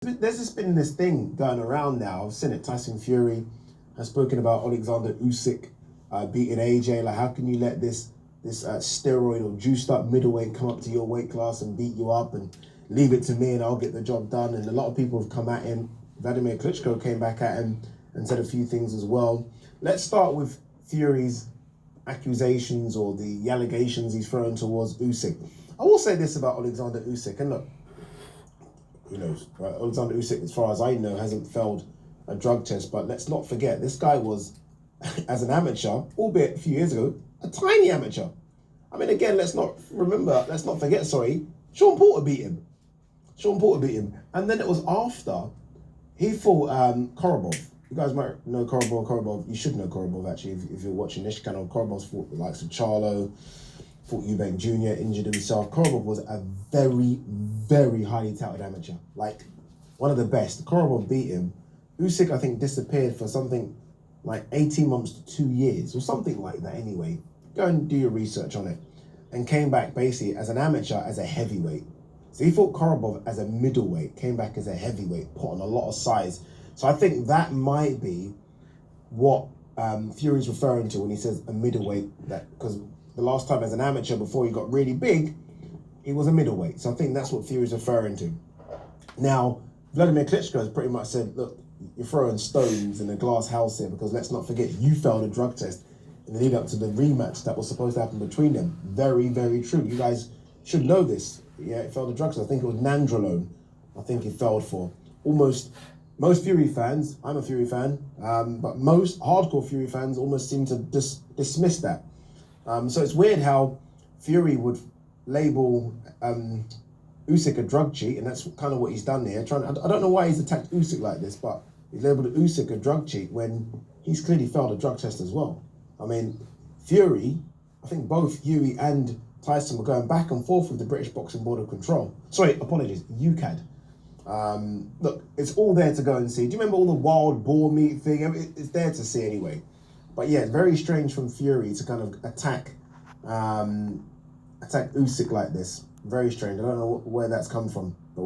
There's just been this thing going around now. I've seen it. Tyson Fury has spoken about Alexander Usyk beating AJ. Like, how can you let this steroid or juiced up middleweight come up to your weight class and beat you up and leave it to me and I'll get the job done? And a lot of people have come at him. Vladimir Klitschko came back at him and said a few things as well. Let's start with Fury's accusations or the allegations he's thrown towards Usyk. I will say this about Alexander Usyk, and look, who knows, right? Alexander Usyk, as far as I know, hasn't failed a drug test, but let's not forget, this guy was, as an amateur, albeit a few years ago, a tiny amateur. I mean, again, let's not forget, Sean Porter beat him. And then it was after he fought Korobov. You guys might know Korobov. You should know Korobov, actually, if you're watching this channel. Korobov's fought the likes of Charlo, fought Eubank Jr., injured himself. Korobov was a very, very highly touted amateur. Like, one of the best. Korobov beat him. Usyk, I think, disappeared for something like 18 months to 2 years, or something like that anyway. Go and do your research on it. And came back basically as an amateur, as a heavyweight. So he fought Korobov as a middleweight, came back as a heavyweight, put on a lot of size. So I think that might be what Fury's referring to when he says a middleweight, that because the last time as an amateur before he got really big, he was a middleweight. So I think that's what Fury's referring to. Now, Vladimir Klitschko has pretty much said, look, you're throwing stones in a glass house here, because let's not forget, you failed a drug test in the lead up to the rematch that was supposed to happen between them. Very, very true. You guys should know this. Yeah, he failed a drug test. I think it was nandrolone. I think he failed for. Most Fury fans, I'm a Fury fan, but most hardcore Fury fans almost seem to dismiss that. So it's weird how Fury would label Usyk a drug cheat, and that's kind of what he's done here. I don't know why he's attacked Usyk like this, but he's labeled Usyk a drug cheat when he's clearly failed a drug test as well. I mean, Fury, I think both Fury and Tyson were going back and forth with the British Boxing Board of Control. Sorry, apologies, UKAD. Look, it's all there to go and see. Do you remember all the wild boar meat thing? I mean, it's there to see anyway. But yeah, it's very strange from Fury to kind of attack Usyk like this. Very strange. I don't know where that's come from. But